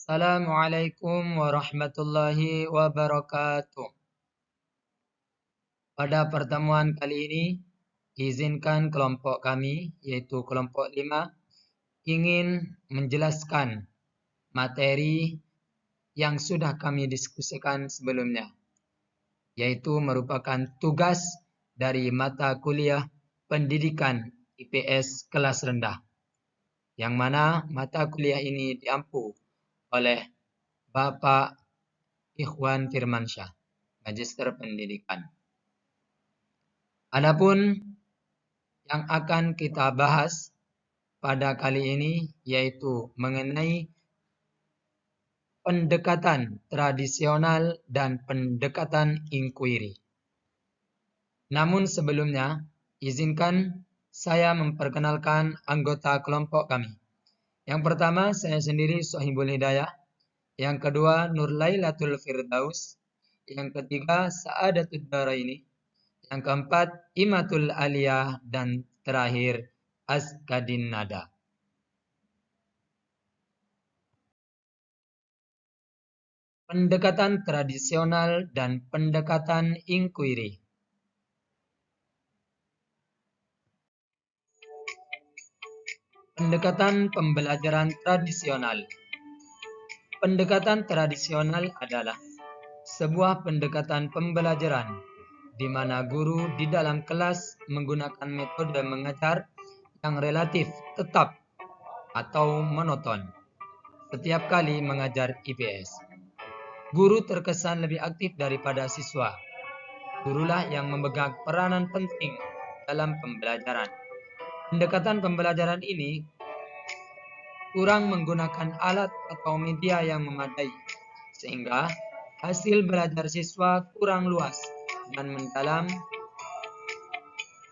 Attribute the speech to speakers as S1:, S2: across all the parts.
S1: Assalamualaikum warahmatullahi wabarakatuh. Pada pertemuan kali ini, izinkan kelompok kami, yaitu kelompok 5, ingin menjelaskan materi yang sudah kami diskusikan sebelumnya, yaitu merupakan tugas dari mata kuliah pendidikan IPS kelas rendah, yang mana mata kuliah ini diampu oleh Bapak Ikhwan Firmansyah, Magister Pendidikan. Adapun yang akan kita bahas pada kali ini yaitu mengenai pendekatan tradisional dan pendekatan inquiry. Namun sebelumnya, izinkan saya memperkenalkan anggota kelompok kami. Yang pertama, saya sendiri Sohibul Hidayah. Yang kedua, Nurlailatul Firdaus. Yang ketiga, Sa'adatud Daraini. Yang keempat, Imatul Aliyah. Dan terakhir, Askadin Nada. Pendekatan tradisional dan pendekatan inquiry. Pendekatan pembelajaran tradisional. Pendekatan tradisional adalah sebuah pendekatan pembelajaran di mana guru di dalam kelas menggunakan metode mengajar yang relatif tetap atau monoton setiap kali mengajar IPS. Guru terkesan lebih aktif daripada siswa. Gurulah yang memegang peranan penting dalam pembelajaran. Pendekatan pembelajaran ini kurang menggunakan alat atau media yang memadai, sehingga hasil belajar siswa kurang luas dan mendalam,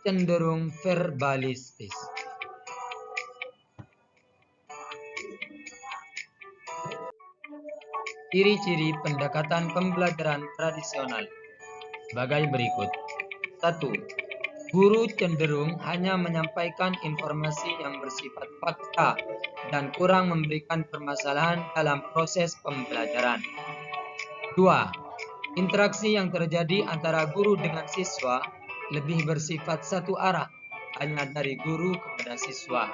S1: cenderung verbalistis. Ciri-ciri pendekatan pembelajaran tradisional sebagai berikut. 1. Guru cenderung hanya menyampaikan informasi yang bersifat fakta dan kurang memberikan permasalahan dalam proses pembelajaran. 2. Interaksi yang terjadi antara guru dengan siswa lebih bersifat satu arah, hanya dari guru kepada siswa.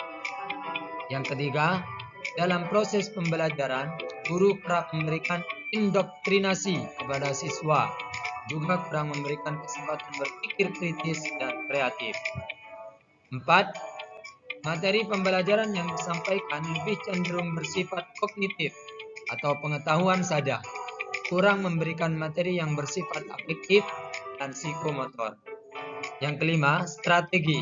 S1: Yang ketiga, dalam proses pembelajaran, guru kerap memberikan indoktrinasi kepada siswa, juga kurang memberikan kesempatan berpikir kritis dan kreatif. 4. Materi pembelajaran yang disampaikan lebih cenderung bersifat kognitif atau pengetahuan saja, kurang memberikan materi yang bersifat afektif dan psikomotor. Yang kelima, strategi,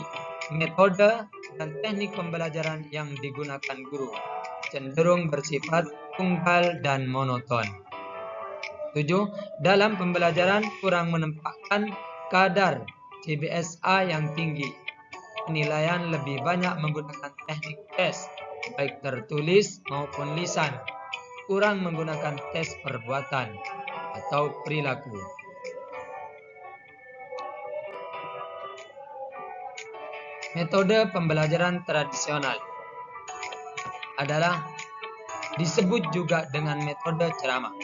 S1: metode, dan teknik pembelajaran yang digunakan guru cenderung bersifat tunggal dan monoton. 7. Dalam pembelajaran kurang menempatkan kadar CBSA yang tinggi. Penilaian lebih banyak menggunakan teknik tes, baik tertulis maupun lisan. Kurang menggunakan tes perbuatan atau perilaku. Metode pembelajaran tradisional adalah disebut juga dengan metode ceramah.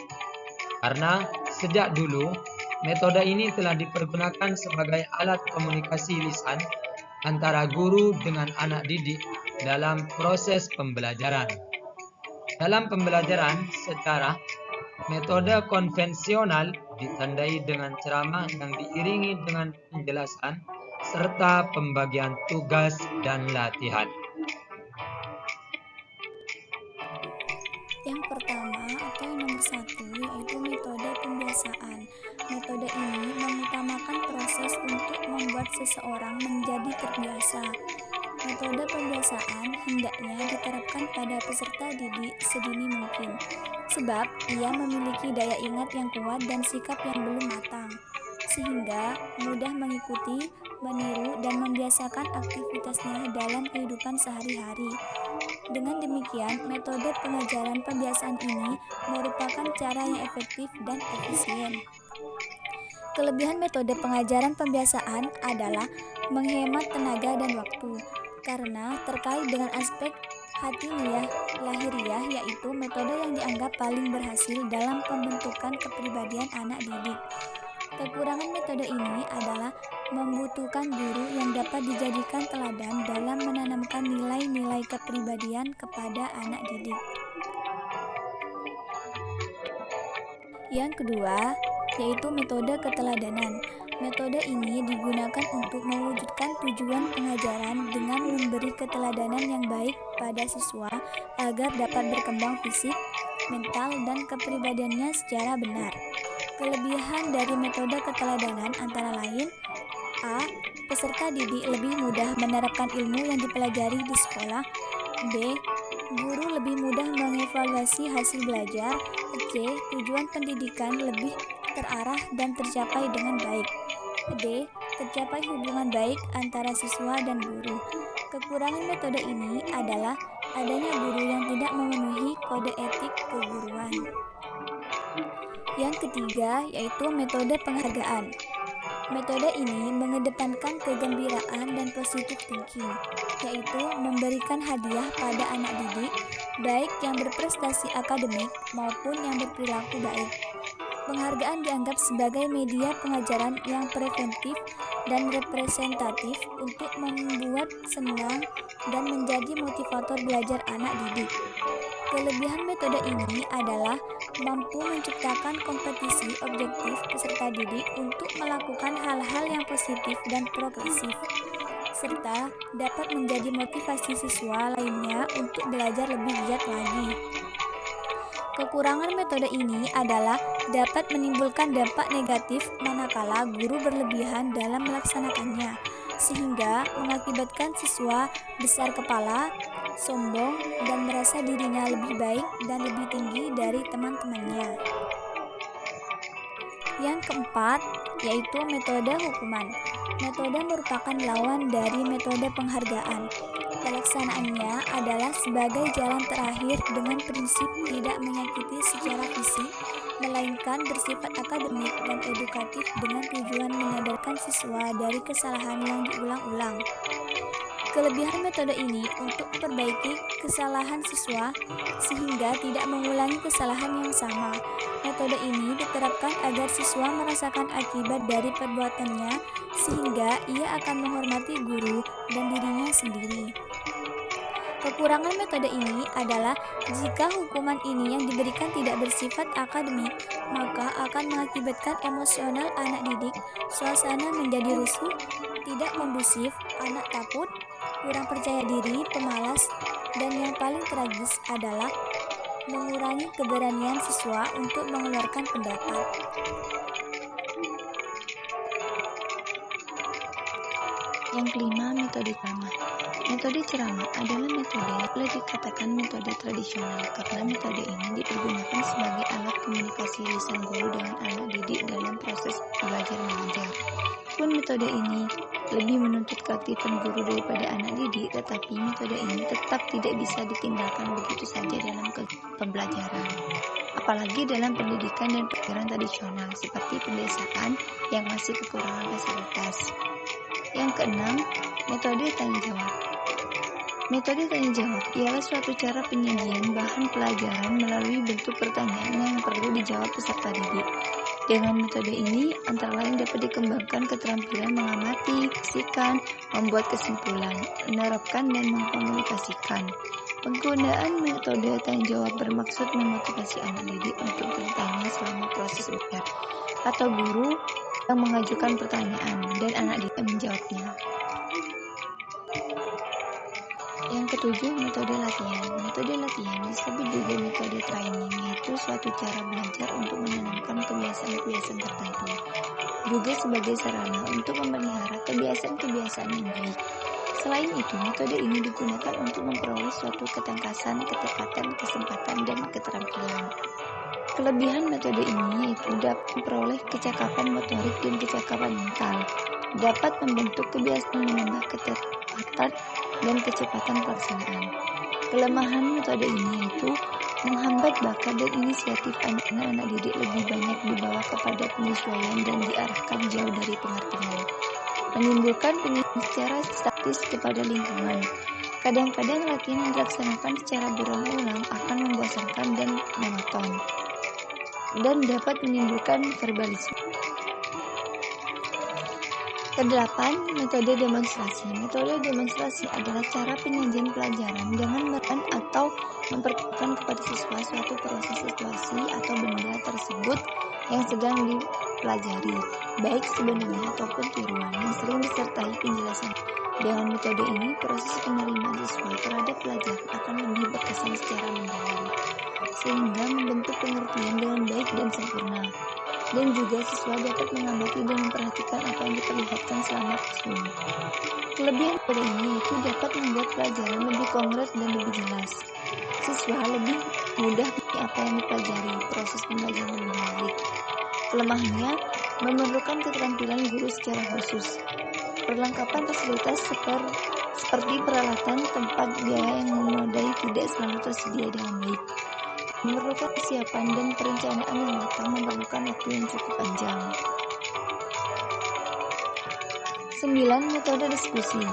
S1: Karena sejak dulu, metode ini telah dipergunakan sebagai alat komunikasi lisan antara guru dengan anak didik dalam proses pembelajaran. Dalam pembelajaran sejarah, metode konvensional ditandai dengan ceramah yang diiringi dengan penjelasan serta pembagian tugas dan latihan.
S2: Yang pertama atau yang nomor 1 yaitu metode pembiasaan. Metode ini mengutamakan proses untuk membuat seseorang menjadi terbiasa. Metode pembiasaan hendaknya diterapkan pada peserta didik sedini mungkin, sebab ia memiliki daya ingat yang kuat dan sikap yang belum matang, sehingga mudah mengikuti, meniru, dan membiasakan aktivitasnya dalam kehidupan sehari-hari. Dengan demikian, metode pengajaran pembiasaan ini merupakan cara yang efektif dan efisien. Kelebihan metode pengajaran pembiasaan adalah menghemat tenaga dan waktu, karena terkait dengan aspek hatiniyah lahiriah, yaitu yaitu metode yang dianggap paling berhasil dalam pembentukan kepribadian anak didik. Kekurangan metode ini adalah membutuhkan guru yang dapat dijadikan teladan dalam menanamkan nilai-nilai kepribadian kepada anak didik. Yang kedua, yaitu metode keteladanan. Metode ini digunakan untuk mewujudkan tujuan pengajaran dengan memberi keteladanan yang baik pada siswa agar dapat berkembang fisik, mental, dan kepribadiannya secara benar. Kelebihan dari metode keteladanan antara lain: A. Peserta didik lebih mudah menerapkan ilmu yang dipelajari di sekolah. B. Guru lebih mudah mengevaluasi hasil belajar. C. Tujuan pendidikan lebih terarah dan tercapai dengan baik. D. Tercapai hubungan baik antara siswa dan guru. Kekurangan metode ini adalah adanya guru yang tidak memenuhi kode etik keguruan. Yang ketiga, yaitu metode penghargaan. Metode ini mengedepankan kegembiraan dan positive thinking, yaitu memberikan hadiah pada anak didik, baik yang berprestasi akademik maupun yang berperilaku baik. Penghargaan dianggap sebagai media pengajaran yang preventif dan representatif untuk membuat senang dan menjadi motivator belajar anak didik. Kelebihan metode ini adalah mampu menciptakan kompetisi objektif peserta didik untuk melakukan hal-hal yang positif dan progresif, serta dapat menjadi motivasi siswa lainnya untuk belajar lebih giat lagi. Kekurangan metode ini adalah dapat menimbulkan dampak negatif manakala guru berlebihan dalam melaksanakannya, sehingga mengakibatkan siswa besar kepala, sombong, dan merasa dirinya lebih baik dan lebih tinggi dari teman-temannya. Yang keempat, yaitu metode hukuman. Metode merupakan lawan dari metode penghargaan. Pelaksanaannya adalah sebagai jalan terakhir dengan prinsip tidak menyakiti secara fisik, melainkan bersifat akademik dan edukatif dengan tujuan menyadarkan siswa dari kesalahan yang diulang-ulang. Kelebihan metode ini untuk memperbaiki kesalahan siswa sehingga tidak mengulangi kesalahan yang sama. Metode ini diterapkan agar siswa merasakan akibat dari perbuatannya sehingga ia akan menghormati guru dan dirinya sendiri. Kekurangan metode ini adalah jika hukuman ini yang diberikan tidak bersifat akademik, maka akan mengakibatkan emosional anak didik, suasana menjadi rusuh, tidak kondusif, anak takut, kurang percaya diri, pemalas, dan yang paling tragis adalah mengurangi keberanian siswa untuk mengeluarkan pendapat.
S3: Yang kelima, metode ceramah. Metode ceramah adalah metode yang boleh dikatakan metode tradisional karena metode ini dipergunakan sebagai alat komunikasi lisan guru dengan anak didik dalam proses belajar mengajar. Pun metode ini lebih menuntut keaktifan guru daripada anak didik, tetapi metode ini tetap tidak bisa ditinggalkan begitu saja dalam pembelajaran. Apalagi dalam pendidikan dan pelajaran tradisional seperti pedesaan yang masih kekurangan fasilitas. Yang keenam, metode tanya jawab. Metode tanya jawab ialah suatu cara penyajian bahan pelajaran melalui bentuk pertanyaan yang perlu dijawab peserta didik. Dengan metode ini, antara lain dapat dikembangkan keterampilan mengamati, saksikan, membuat kesimpulan, menerapkan, dan mengkomunikasikan. Penggunaan metode tanya jawab bermaksud memotivasi anak didik untuk bertanya selama proses belajar, atau guru yang mengajukan pertanyaan dan anak didik menjawabnya. Yang ketujuh, metode latihan. Metode latihan disebut juga metode training, yaitu suatu cara belajar untuk menanamkan kebiasaan-kebiasaan tertentu, juga sebagai sarana untuk memelihara kebiasaan-kebiasaan yang baik. Selain itu, metode ini digunakan untuk memperoleh suatu ketangkasan, ketepatan, kesempatan, dan keterampilan. Kelebihan metode ini yaitu dapat memperoleh kecakapan motorik dan kecakapan mental, dapat membentuk kebiasaan menambah ketepatan dan kecepatan pelaksanaan. Kelemahan metode ini yaitu menghambat bakat dan inisiatif anak-anak didik lebih banyak dibawa kepada penyesuaian dan diarahkan jauh dari pengertian, menimbulkan penilaian secara statis kepada lingkungan. Kadang-kadang latihan yang dilaksanakan secara berulang-ulang akan membosankan membosankan dan monoton, dan dapat menimbulkan verbalisme. Kedelapan, metode demonstrasi. Metode demonstrasi adalah cara penyajian pelajaran dengan menekan atau memperkenalkan kepada siswa suatu proses situasi atau benda tersebut yang sedang dipelajari, baik sebenarnya ataupun tiruan, yang sering disertai penjelasan. Dengan metode ini, proses penerimaan siswa terhadap pelajaran akan lebih berkesan secara mendalam, sehingga membentuk pengertian dengan baik dan sempurna. Dan juga siswa dapat mengamati dan memperhatikan apa yang diperlihatkan selama tersebut. Kelebihan metode ini yaitu dapat membuat pelajaran lebih konkret dan lebih jelas. Siswa lebih mudah mengerti apa yang dipelajari, proses pembelajaran lebih menarik. Kelemahannya, memerlukan keterampilan guru secara khusus. Perlengkapan fasilitas seperti peralatan, tempat, biaya yang memadai tidak selalu tersedia dengan baik. Memerlukan kesiapan dan perencanaan yang matang, memerlukan waktu yang cukup panjang. 9. Metode diskusi.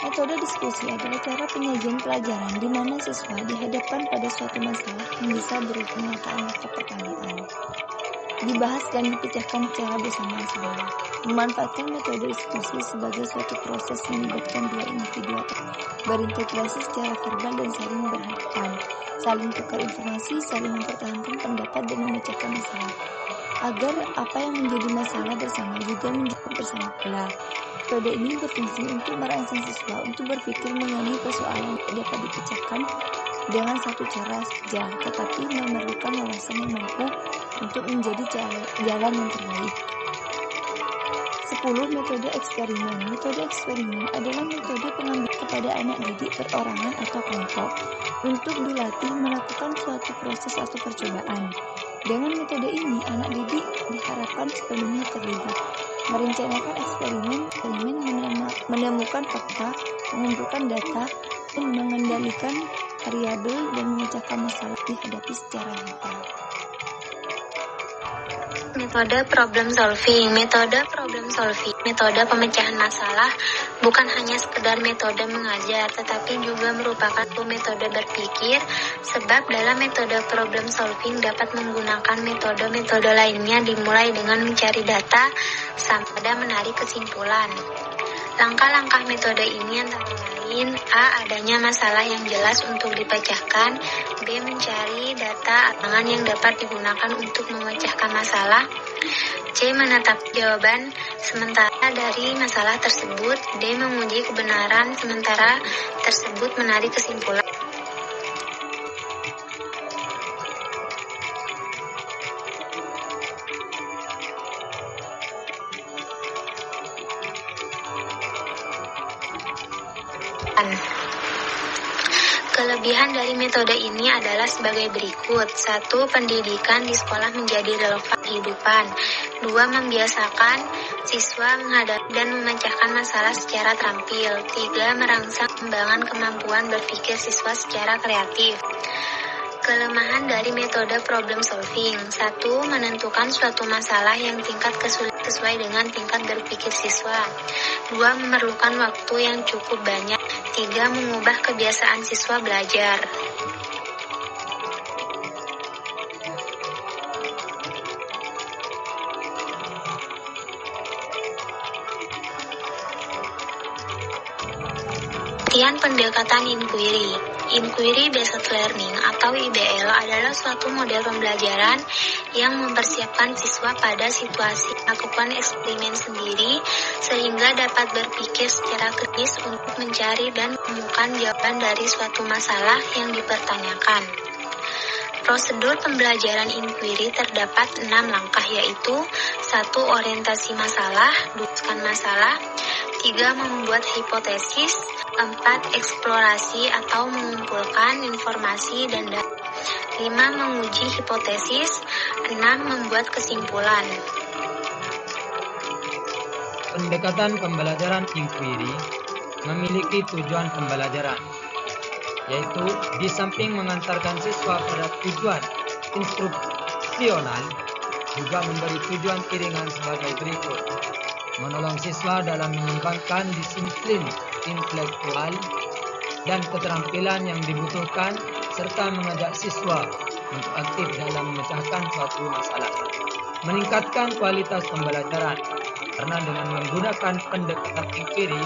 S3: Metode diskusi adalah cara penyajian pelajaran di mana siswa dihadapkan pada suatu masalah yang bisa berupa pernyataan atau pertanyaan, dibahas dan dipecahkan secara bersama-sama. Memanfaatkan metode diskusi sebagai suatu proses melibatkan dua individu atau berintegrasi secara verbal dan saling berhadapan, saling tukar informasi, saling mempertahankan pendapat dan memecahkan masalah, agar apa yang menjadi masalah bersama juga menjadi bersama pula. Metode ini berfungsi untuk merangsang siswa untuk berpikir mengenai persoalan yang dapat dipecahkan dengan satu cara saja, tetapi memerlukan wawasan yang mampu untuk menjadi jalan yang terbaik. 10. Metode eksperimen. Metode eksperimen adalah metode pengambilan kepada anak didik perorangan atau kelompok untuk dilatih melakukan suatu proses atau percobaan. Dengan metode ini, anak didik diharapkan sepenuhnya terlibat, merencanakan eksperimen, menemukan fakta, mengumpulkan data, dan mengendalikan variabel dan memecahkan masalah dihadapi secara nyata.
S4: Metode problem solving. Metode problem solving, metode pemecahan masalah, bukan hanya sekedar metode mengajar, tetapi juga merupakan metode berpikir, sebab dalam metode problem solving dapat menggunakan metode-metode lainnya dimulai dengan mencari data sampai pada menarik kesimpulan. Langkah-langkah metode ini antara lain: A. Adanya masalah yang jelas untuk dipecahkan. B. Mencari data alangan yang dapat digunakan untuk memecahkan masalah. C. Menetapkan jawaban sementara dari masalah tersebut. D. Menguji kebenaran sementara tersebut menarik kesimpulan. Kelebihan dari metode ini adalah sebagai berikut. 1. Pendidikan di sekolah menjadi relevan kehidupan. 2. Membiasakan siswa menghadapi dan memecahkan masalah secara terampil. 3. Merangsang pengembangan kemampuan berpikir siswa secara kreatif. Kelemahan dari metode problem solving. 1. Menentukan suatu masalah yang tingkat kesulitan sesuai dengan tingkat berpikir siswa. 2. Memerlukan waktu yang cukup banyak. 3. Mengubah kebiasaan siswa belajar. Pengertian pendekatan inquiry. Inquiry-based learning atau IBL adalah suatu model pembelajaran yang mempersiapkan siswa pada situasi melakukan eksperimen sendiri sehingga dapat berpikir secara kritis untuk mencari dan menemukan jawaban dari suatu masalah yang dipertanyakan. Prosedur pembelajaran inquiry terdapat 6 langkah, yaitu 1. Orientasi masalah, 2. masalah, 3. Membuat hipotesis, 4. Eksplorasi atau mengumpulkan informasi dan data, 5. Menguji hipotesis, 6. Membuat kesimpulan.
S1: Pendekatan pembelajaran inquiry memiliki tujuan pembelajaran, yaitu di samping mengantarkan siswa pada tujuan instruksional, juga memberi tujuan iringan sebagai berikut: menolong siswa dalam mengembangkan disiplin intelektual dan keterampilan yang dibutuhkan, serta mengajak siswa untuk aktif dalam memecahkan suatu masalah. Meningkatkan kualitas pembelajaran, karena dengan menggunakan pendekatan inquiry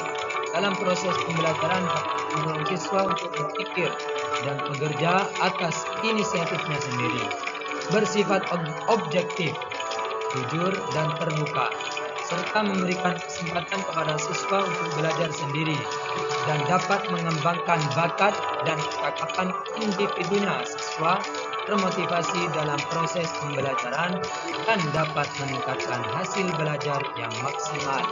S1: dalam proses pembelajaran dapat mendorong siswa untuk berpikir dan bekerja atas inisiatifnya sendiri. Bersifat objektif, jujur dan terbuka, serta memberikan kesempatan kepada siswa untuk belajar sendiri dan dapat mengembangkan bakat dan kecakapan individunya. Siswa termotivasi dalam proses pembelajaran dan dapat meningkatkan hasil belajar yang maksimal.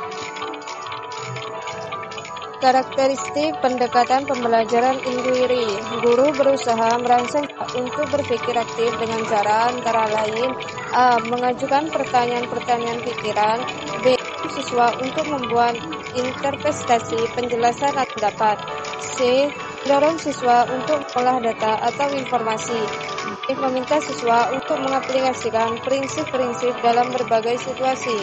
S5: Karakteristik pendekatan pembelajaran inquiry. Guru berusaha merangsang untuk berpikir aktif dengan cara antara lain A. Mengajukan pertanyaan-pertanyaan pikiran. B. Siswa untuk membuat interpretasi penjelasan atau pendapat. C. Mendorong siswa untuk mengolah data atau informasi. D. Meminta siswa untuk mengaplikasikan prinsip-prinsip dalam berbagai situasi.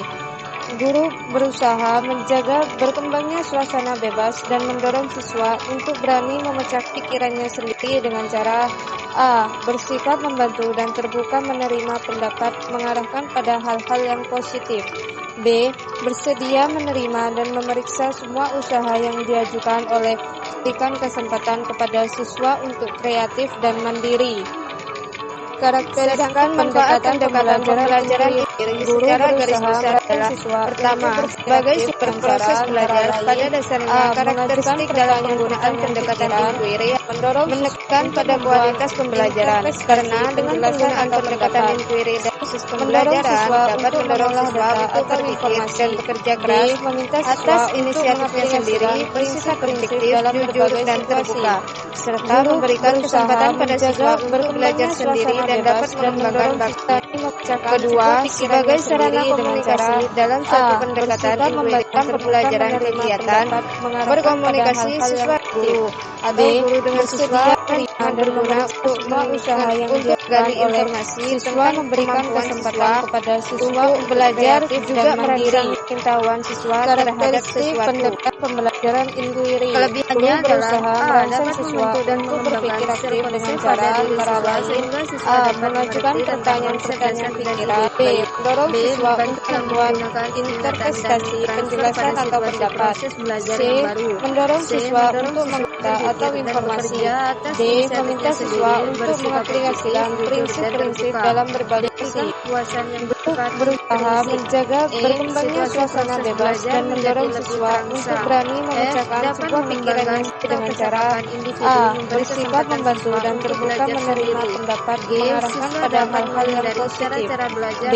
S5: Guru berusaha menjaga berkembangnya suasana bebas dan mendorong siswa untuk berani memecah pikirannya sendiri dengan cara A. Bersikap membantu dan terbuka menerima pendapat mengarahkan pada hal-hal yang positif. B. Bersedia menerima dan memeriksa semua usaha yang diajukan oleh berikan kesempatan kepada siswa untuk kreatif dan mandiri. Karakteristik pendekatan pembelajaran inquiry secara garis besar adalah pertama, sebagai sumber proses belajar pada dasarnya karakteristik dalam penggunaan pendekatan inquiry menekan pada kualitas pembelajaran, karena dengan penggunaan pendekatan inquiry dan sistem pembelajaran dapat mendorong siswa untuk berpikir dan bekerja keras atas inisiatifnya sendiri, bersifat produktif, jujur dan terbuka, serta memberikan kesempatan pada siswa untuk belajar sendiri dan dapat mengembangkan bakat. Kedua, sebagai sarana komunikasi dalam suatu pendekatan memberikan pembelajaran kegiatan, berkomunikasi siswa guru atau guru dengan siswa dan berguna untuk usaha yang dilakukan oleh siswa, memberikan kesempatan kepada siswa untuk belajar juga merangsang pengetahuan siswa terhadap sesuatu. Pembelajaran inquiry kelebihannya adalah merangsang siswa untuk berpikir aktif dengan cara antara lain A. Mengajukan pertanyaan-pertanyaan pikiran. B. Mendorong siswa untuk membuat interpretasi penjelasan atau pendapat. C. Mendorong siswa untuk mengolah atau informasi. D. Meminta siswa untuk mengaplikasikan prinsip-prinsip dalam berbagai sisi. Berusaha menjaga berkembangnya suasana bebas dan mendorong siswa untuk berani memecahkan sebuah pikirannya dengan cara A. Bersikap membantu dan terbuka menerima pendapat mengarahkan pada hal-hal yang positif. B.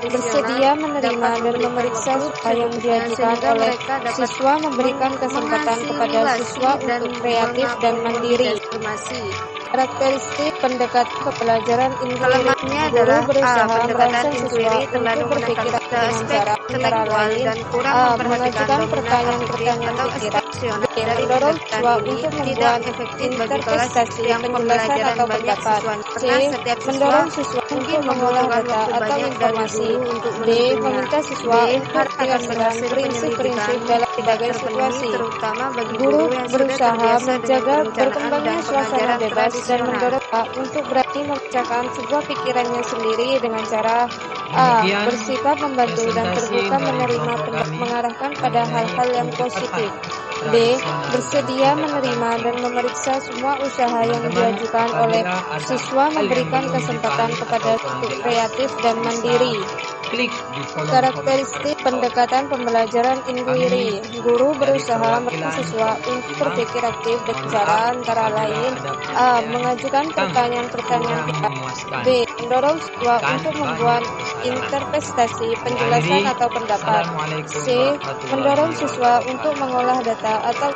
S5: Bersedia menerima dan memeriksa usaha yang diajukan oleh siswa, memberikan kesempatan kepada siswa untuk kreatif dan mandiri. Karakteristik pendekatan pembelajaran inquiry. Guru berusaha merangsang siswa untuk berpikir dengan cara antara lain A. Mengajukan pertanyaan-pertanyaan pikiran. B. Mendorong siswa untuk membuat interpretasi penjelasan atau pendapat. C. Mendorong siswa untuk mengolah data atau informasi. D. Meminta siswa untuk mengaplikasikan prinsip-prinsip dalam berbagai situasi. Guru berusaha menjaga berkembangnya suasana bebas dan mendorong untuk berani memecahkan sebuah pikirannya sendiri dengan cara A. Bersikap membantu dan terbuka menerima pendapat mengarahkan pada hal-hal yang positif. B. Bersedia menerima dan memeriksa semua usaha yang diajukan oleh siswa, memberikan kesempatan kepada kreatif dan mandiri. Karakteristik pendekatan pembelajaran inquiry. Guru berusaha merangsang siswa untuk berpikir aktif dengan cara antara lain A. Mengajukan pertanyaan-pertanyaan pikiran. B. Mendorong siswa untuk membuat interpretasi penjelasan atau pendapat. C. Mendorong siswa untuk mengolah data atau